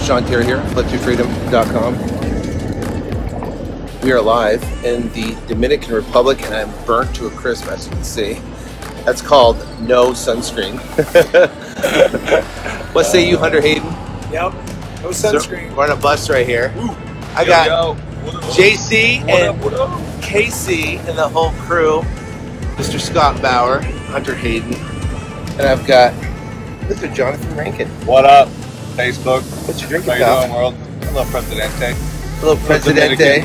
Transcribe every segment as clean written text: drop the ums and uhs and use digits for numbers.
Sean Terry here, flip2freedom.com. We are live in the Dominican Republic, and I'm burnt to a crisp, as you can see. That's called no sunscreen. What say you, Hunter Hayden? Yep, no sunscreen. So we're on a bus right here. Ooh. I got JC and what up? KC and the whole crew. Mr. Scott Bauer, Hunter Hayden, and I've got Mr. Jonathan Rankin. What up, Facebook? What's your drinking How you cup? doing, world? Hello, Presidente. Hello, Presidente.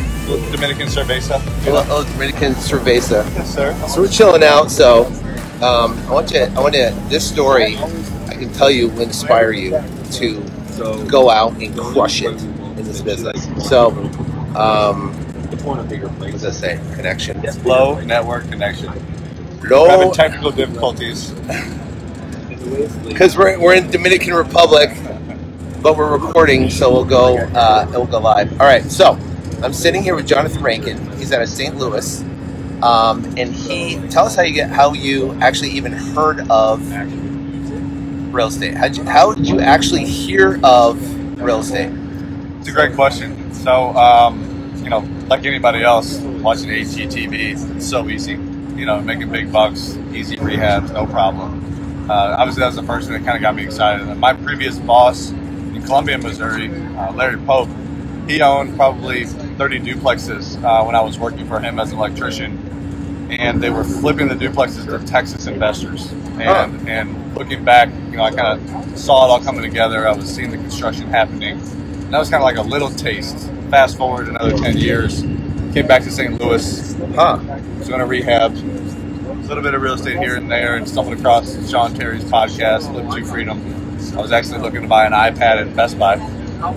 Dominican cerveza. Hello, Dominican cerveza. Yes, sir. So we're chilling out. So I want to. This story, I can tell you, will inspire you to go out and crush it in this business. So, what does that say? Connection. Low network connection. Low. Having technical difficulties. Because we're in Dominican Republic, but we're recording, so we'll go live. All right, so I'm sitting here with Jonathan Rankin. He's out of St. Louis, and tell us how you actually even heard of real estate. How did you actually hear of real estate? It's a great question. So, like anybody else, watching HGTV, it's so easy. Making big bucks, easy rehabs, no problem. Obviously, that was the first thing that kind of got me excited. And my previous boss in Columbia, Missouri, Larry Pope, he owned probably 30 duplexes when I was working for him as an electrician. And they were flipping the duplexes to Texas investors. And looking back, I kind of saw it all coming together. I was seeing the construction happening. And that was kind of like a little taste. Fast forward another 10 years, came back to St. Louis, was going to rehab. A little bit of real estate here and there, and stumbled across Sean Terry's podcast, Flip to Freedom. I was actually looking to buy an iPad at Best Buy,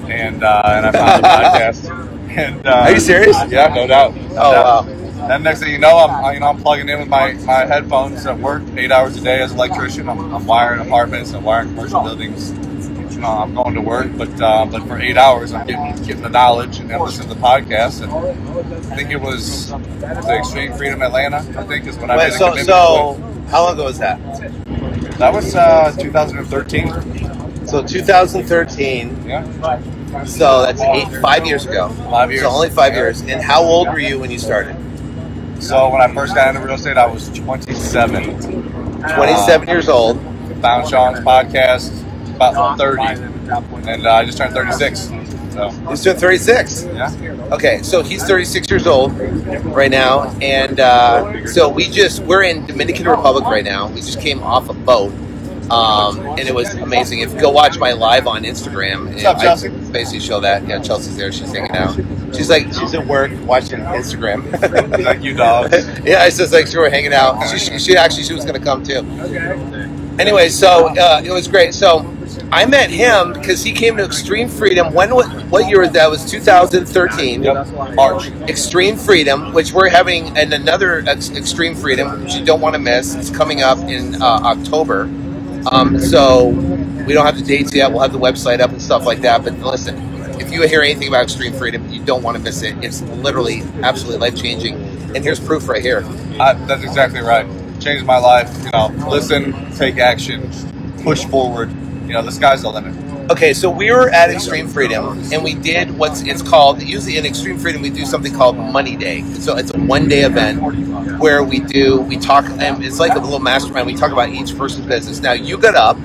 and I found the podcast. And are you serious? Yeah, no doubt. Wow. And next thing you know, I'm plugging in with my headphones at work 8 hours a day as an electrician. I'm wiring apartments, I'm wiring commercial buildings. I'm going to work, but for 8 hours, I'm getting the knowledge and then listening to the podcast. And I think it was the Extreme Freedom Atlanta. I think is when I made a commitment. So how long ago was that? That was 2013. So 2013. Yeah. So that's 5 years ago. 5 years. So only 5 years. And how old were you when you started? So when I first got into real estate, I was 27. 27 years old. Found Sean's podcast about 30, and I just turned 36. So he's turned 36. Yeah. Okay, so he's 36 years old right now, and so we're in Dominican Republic right now. We just came off a boat, and it was amazing. If you go watch my live on Instagram, what's up, Chelsea? I basically show that. Yeah, Chelsea's there. She's hanging out. She's at work watching Instagram. Like you dogs. Yeah, it's just like she were hanging out. She was going to come too. Anyway, so it was great. So I met him because he came to Extreme Freedom. What year was that? It was 2013. Yep. March. Extreme Freedom, which we're having another Extreme Freedom, which you don't want to miss. It's coming up in October. So we don't have the dates yet. We'll have the website up and stuff like that. But listen, if you hear anything about Extreme Freedom, you don't want to miss it. It's literally absolutely life-changing. And here's proof right here. That's exactly right. Changed my life. Listen, take action, push forward. The sky's the limit. Okay, so we were at Extreme Freedom, and we did it's called, usually in Extreme Freedom, we do something called Money Day. So it's a one-day event where we talk, and it's like a little mastermind. We talk about each person's business. Now, you got up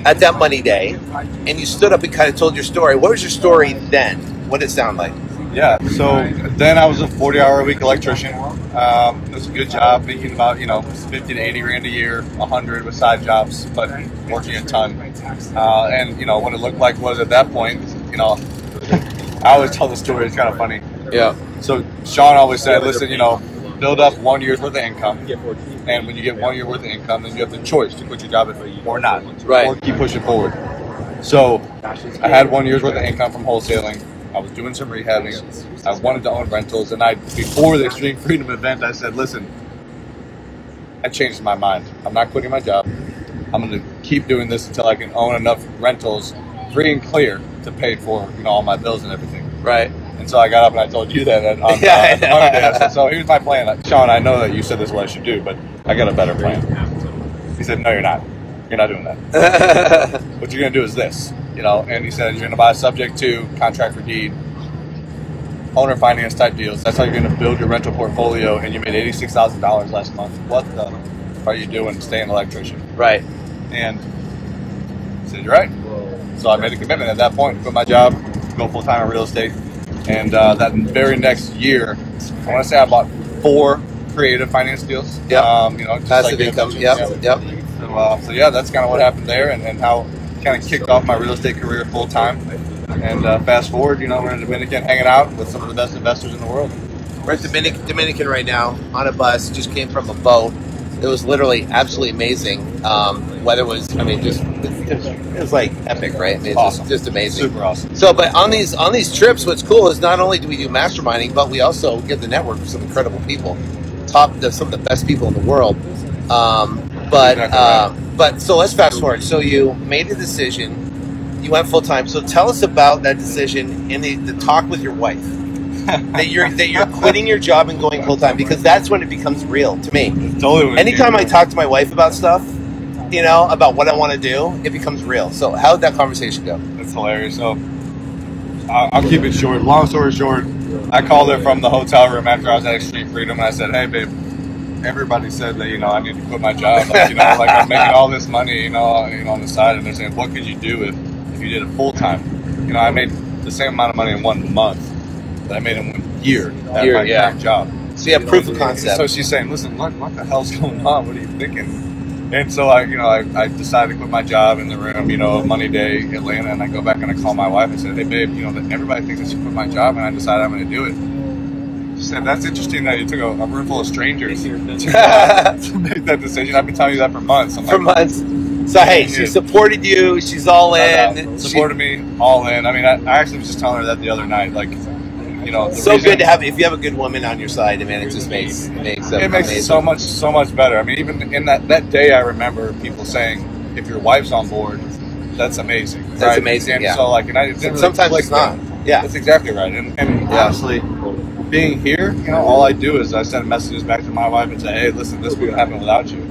at that Money Day, and you stood up and kind of told your story. What was your story then? What did it sound like? Yeah, so then I was a 40-hour-a-week electrician. It was a good job, making about 50 to 80 grand a year, 100 with side jobs, but working a ton. And what it looked like was at that point, I always tell the story. It's kind of funny. Yeah. So Sean always said, listen, build up 1 year's worth of income, and when you get 1 year worth of income, then you have the choice to quit your job or not, right, or keep pushing forward. So I had 1 year's worth of income from wholesaling. I was doing some rehabbing. I wanted to own rentals, and before the Extreme Freedom event, I said, listen, I changed my mind. I'm not quitting my job. I'm going to keep doing this until I can own enough rentals free and clear to pay for all my bills and everything. Right. And so I got up and I told you that on Monday. I said, so here's my plan. Sean, I know that you said this is what I should do, but I got a better plan. He said, no, you're not. You're not doing that. What you're going to do is this. You know, and he said, you're going to buy subject to contract for deed, owner finance type deals. That's how you're going to build your rental portfolio, and you made $86,000 last month. What the are you doing staying an electrician? Right. And I said, you're right. So I made a commitment at that point to quit my job, go full-time in real estate. And that very next year, I want to say I bought 4 creative finance deals. Yeah. You know, just passive like income. Yep. Yep. So yeah, that's kind of what happened there, and how kind of kicked off my real estate career full-time. And fast forward, you know, we're in Dominican hanging out with some of the best investors in the world. We're at Dominican right now on a bus. Just came from a boat. It was literally absolutely amazing. Weather was, I mean, just it was like epic, right? I mean, it's awesome. just amazing, Super awesome. So, but on these trips, what's cool is not only do we do masterminding, but we also get the network with some incredible people, some of the best people in the world. But so let's fast forward. So you made a decision, you went full time. So tell us about that decision and the talk with your wife. that you're quitting your job and going full time, because that's when it becomes real to me. Totally. Anytime I talk to my wife about stuff, you know, about what I want to do, it becomes real. So how did that conversation go? That's hilarious. So I'll keep it short. Long story short, I called her from the hotel room after I was at Extreme Freedom, and I said, "Hey, babe, everybody said that, you know, I need to quit my job. Like, you know, like I'm making all this money, you know, on the side, and they're saying, what could you do if you did it full time? You know, I made the same amount of money in 1 month that I made in 1 year at my current job. So you have proof of concept. So she's saying, listen, what the hell's going on? What are you thinking? And so I decided to quit my job in the room, you know, Money Day, Atlanta, and I go back and I call my wife and said, hey, babe, you know, that everybody thinks I should quit my job, and I decided I'm going to do it. She said, that's interesting that you took a room full of strangers to make that decision. I've been telling you that for months. Months. So, hey, she supported you. She's all in. Supported me all in. I mean, I actually was just telling her that the other night. Like, you know, so good to have. If you have a good woman on your side, man, it just makes it so much better. I mean, even in that day, I remember people saying, if your wife's on board, that's amazing. That's right? amazing. And yeah. so, like, and I didn't sometimes it's not. Yeah, that's exactly right. And honestly, being here, you know, all I do is I send messages back to my wife and say, hey, listen, this wouldn't happen without you.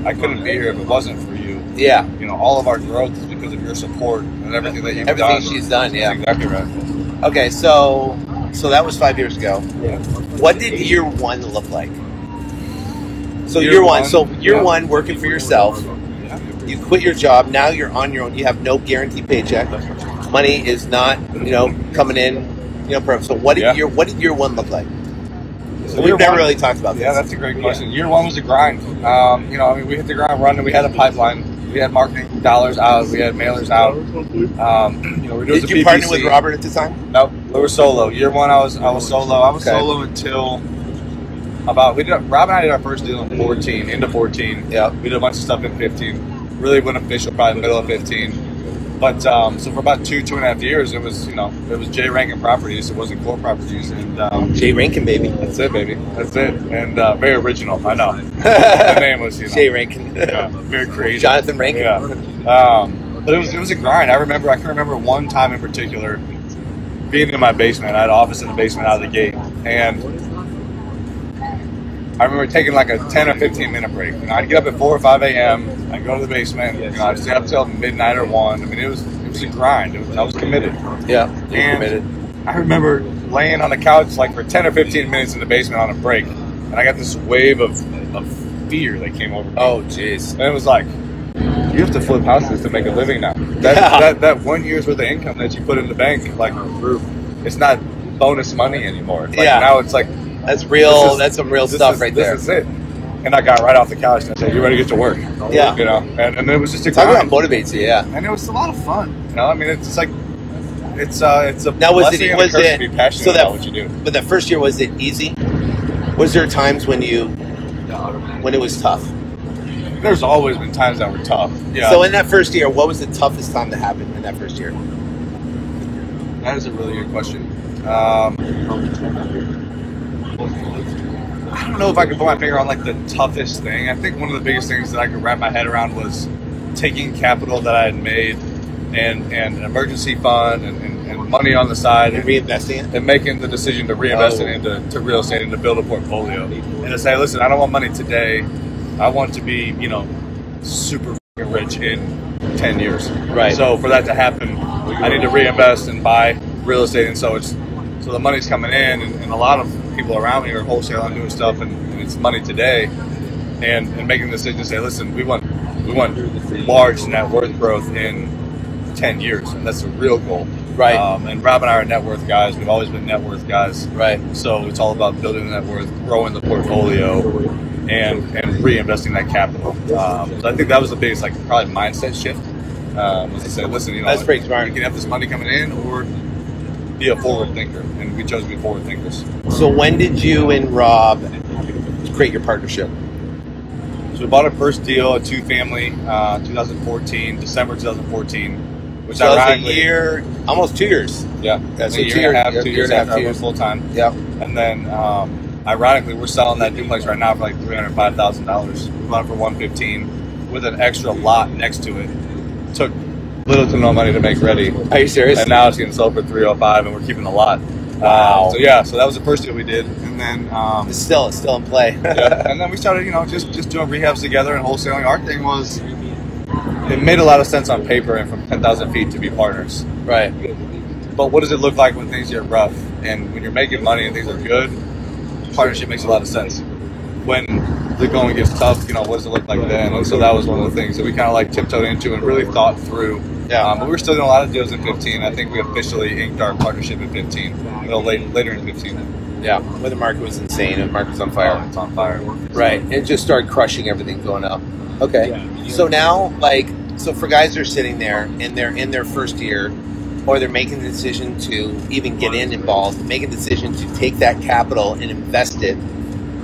I couldn't be here if it wasn't for you. Yeah. You know, all of our growth is because of your support and everything that you've done. Everything she's done, yeah. That's exactly right. Okay, so that was 5 years ago. Yeah. What did year 1 look like? So year one. So year 1, working for yourself. You quit your job. Now you're on your own. You have no guaranteed paycheck. Money is not, you know, coming in, you know. So what did year 1 look like? So we've never really talked about this. Yeah, that's a great question. Year 1 was a grind. You know, I mean, we hit the ground running. We had a pipeline. We had marketing dollars out. We had mailers out. You know, we did you partner with Robert at the time? Nope, we were solo. Year 1, I was solo. I was solo until Rob and I did our first deal in 14, into 14. Yeah, we did a bunch of stuff in 15. Really went official probably middle of 15. But so for about 2.5 years, it was J. Rankin Properties. It wasn't Core Properties, and J. Rankin, baby. That's it, baby. That's it. And very original. I know. The name was J. Rankin. Yeah, very creative. Jonathan Rankin. Yeah. But it was a grind. I can remember one time in particular being in my basement. I had an office in the basement out of the gate, and I remember taking like a 10 or 15 minute break. You know, I'd get up at 4 or 5 a.m. I'd go to the basement. You know, I'd stay up till midnight or 1. I mean, it was a grind. I was committed. Yeah, committed. I remember laying on the couch like for 10 or 15 minutes in the basement on a break, and I got this wave of fear that came over me. Oh, jeez. And it was like, you have to flip houses to make a living now. That 1 year's worth of income that you put in the bank, like, it's not bonus money anymore. Like, now it's like, that's real. That's some real stuff right there. This is it. And I got right off the couch and I said, "You ready to get to work?" Yeah. You know, and it was just a talk about motivates you. Yeah. And it was a lot of fun. You know, I mean, it's like it's a now was it to be passionate about what you do. But that first year, was it easy? Was there times when it was tough? There's always been times that were tough. Yeah. So in that first year, what was the toughest time that happened in that first year? That is a really good question. I don't know if I could put my finger on like the toughest thing. I think one of the biggest things that I could wrap my head around was taking capital that I had made and an emergency fund and money on the side and reinvesting it, and making the decision to reinvest it into real estate and to build a portfolio and to say, listen, I don't want money today. I want to be, you know, super rich in 10 years. Right. So for that to happen, I need to reinvest and buy real estate, and so the money's coming in, and a lot of people around me are wholesaling, doing stuff, and it's money today, and making the decision to say, listen, we want large net worth growth in 10 years, and that's the real goal. Right. And Rob and I are net worth guys. We've always been net worth guys. Right. So it's all about building the net worth, growing the portfolio, and reinvesting that capital. So I think that was the biggest, probably mindset shift. Was to say, listen, that's pretty smart. You can have this money coming in, or be a forward thinker, and we chose to be forward thinkers. So when did you and Rob create your partnership? So we bought our first deal, a 2-family, 2014, December 2014, which so ironically, a year, almost 2 years. Yeah, so a year and a half, 2 years after I went full time. Yeah, and then ironically, we're selling that duplex right now for like $305,000. We bought it for $115,000 with an extra lot next to it. Took little to no money to make ready. Are you serious? And now it's getting sold for $305,000, and we're keeping the lot. Wow. So that was the first deal we did, and then it's still in play. yeah, and then we started, just doing rehabs together and wholesaling. Our thing was, it made a lot of sense on paper and from 10,000 feet to be partners. Right. But what does it look like when things get rough? And when you're making money and things are good, partnership makes a lot of sense. When the going gets tough, what does it look like then? And so that was one of the things that we kind of tiptoed into and really thought through. Yeah. But we were still doing a lot of deals in 15. I think we officially inked our partnership in 15. Later in 15. Yeah. When the market was insane and the market was on fire. It's on fire. Right. And it just started crushing everything going up. Okay. Yeah. So now, so for guys that are sitting there and they're in their first year, or they're making the decision to even get involved, make a decision to take that capital and invest it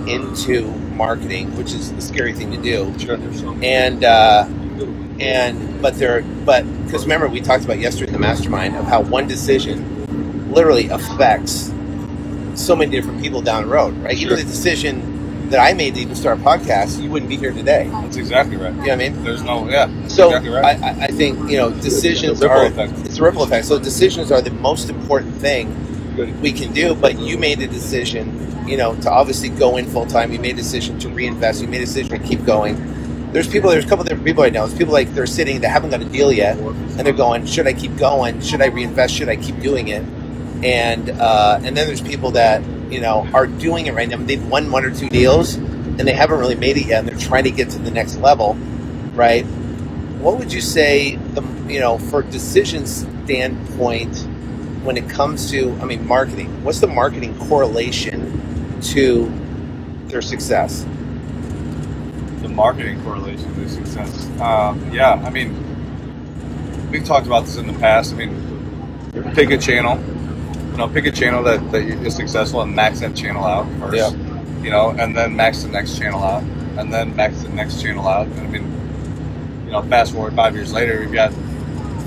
into marketing, which is a scary thing to do. Sure. But because remember, we talked about yesterday in the mastermind of how one decision literally affects so many different people down the road, right? Sure. Even the decision that I made to even start a podcast, you wouldn't be here today. That's exactly right. You know what I mean? There's no, So exactly right. I think, decisions it's a ripple effect. So decisions are the most important thing we can do, but you made a decision, to obviously go in full time. You made a decision to reinvest. You made a decision to keep going. There's a couple different people right now. There's people they're sitting, they haven't got a deal yet, and they're going, should I keep going? Should I reinvest? Should I keep doing it? And then there's people that, are doing it right now. They've won 1 or 2 deals, and they haven't really made it yet, and they're trying to get to the next level, right? What would you say, for decision standpoint, when it comes to, marketing? What's the marketing correlation to their success? The marketing correlation to success. We've talked about this in the past. Pick a channel. Pick a channel that is successful and max that channel out first. Yeah. And then max the next channel out, and then max the next channel out. And fast forward 5 years later, we've got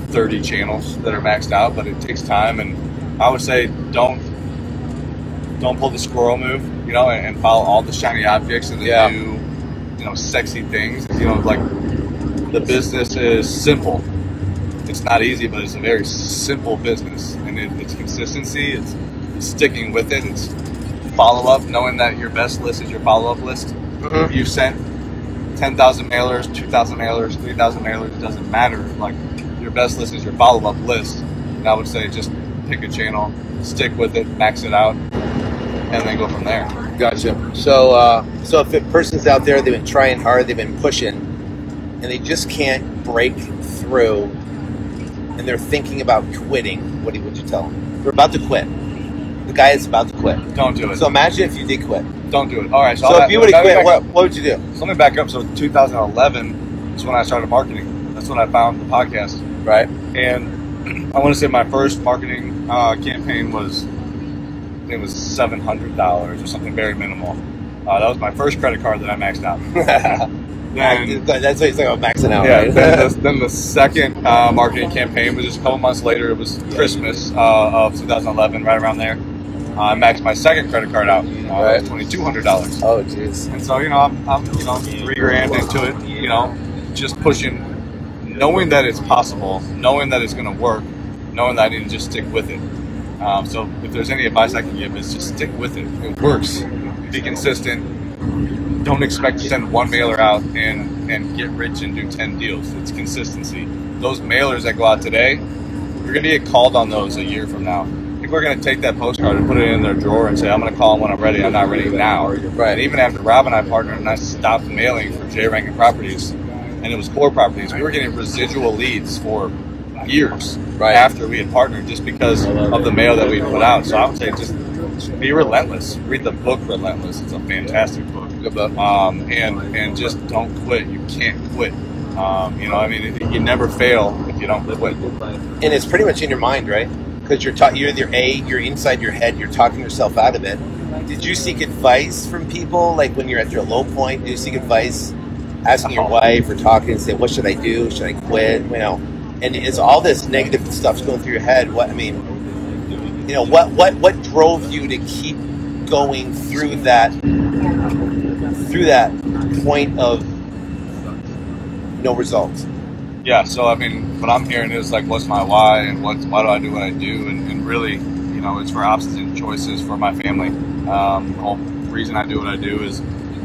30 channels that are maxed out, but it takes time. And I would say don't pull the squirrel move, and follow all the shiny objects and the new, sexy things. The business is simple. It's not easy, but it's a very simple business, and it's consistency. It's sticking with it. It's follow up, knowing that your best list is your follow up list. Mm-hmm. If you sent 10,000 mailers, 2,000 mailers, 3,000 mailers, it doesn't matter. Your best list is your follow up list. And I would say just pick a channel, stick with it, max it out, and then go from there. Gotcha. So if a person's out there, they've been trying hard, they've been pushing, and they just can't break through, and they're thinking about quitting, what would you tell them? They're about to quit. The guy is about to quit. Don't do it. So imagine if you did quit. Don't do it. All right. So if you would have quit, what would you do? So let me back up. So 2011 is when I started marketing. That's when I found the podcast. Right. And I want to say my first marketing campaign was, I think it was $700 or something very minimal. That was my first credit card that I maxed out. Then, that's what he's talking about, maxing out, yeah, right? then the second marketing campaign was just a couple months later. It was Christmas of 2011, right around there. I maxed my second credit card out. Right. $2,200. Oh, jeez. And so, I'm $3,000 into it, just pushing, knowing that it's possible, knowing that it's going to work, knowing that I need to just stick with it. So if there's any advice I can give, is just stick with it. It works. Be consistent. don't expect to send one mailer out and get rich and do 10 deals. It's consistency. Those mailers that go out today, you're going to get called on those a year from now. People are going to take that postcard and put it in their drawer and say, I'm going to call them when I'm ready. I'm not ready now. Right. And even after Rob and I partnered and I stopped mailing for J. Rankin Properties, and it was core properties, we were getting residual leads for years after we had partnered just because of the mail that we put out. So I would say just be relentless. Read the book Relentless. It's a fantastic book. Good book. And just don't quit. You can't quit. You know, I mean, you never fail if you don't quit. And it's pretty much in your mind, right? Because you're inside your head, you're talking yourself out of it. Did you seek advice from people, like when you're at your low point? Did you seek advice, asking your wife or talking and say, what should I do? Should I quit? You know, and it's all this negative stuff's going through your head. What drove you to keep going through that point of no results? Yeah, so I mean, what I'm hearing is like, what's my why, and why do I do what I do, and really, you know, it's for options and choices for my family. The whole reason I do what I do is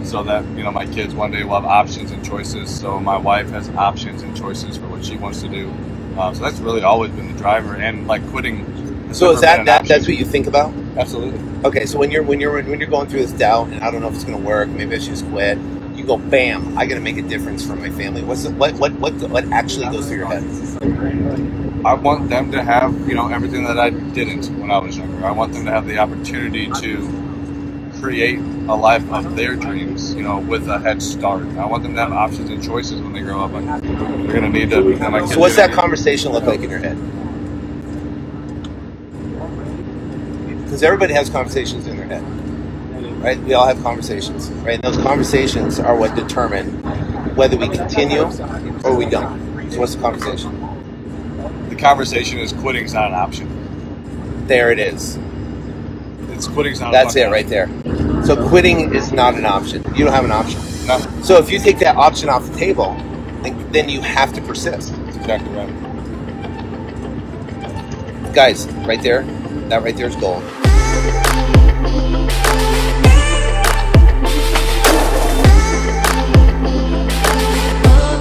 so that, you know, my kids one day will have options and choices. So my wife has options and choices for what she wants to do. So that's really always been the driver, and like quitting. So is that's what you think about? Absolutely. Okay, so when you're going through this doubt, and I don't know if it's going to work, maybe I should just quit. You go, bam! I got to make a difference for my family. What actually goes through your head? I want them to have, you know, everything that I didn't when I was younger. I want them to have the opportunity to create a life of their dreams, you know, with a head start. I want them to have options and choices when they grow up. Like, they're going to need to. So what's that conversation look like in your head? Because everybody has conversations in their head, right? We all have conversations, right? And those conversations are what determine whether we continue or we don't. So what's the conversation? The conversation is quitting's not an option. There it is. It's quitting's not. That's it right there. So quitting is not an option. You don't have an option. No. So if you take that option off the table, then you have to persist. That's exactly right. Guys, right there, that right there is gold.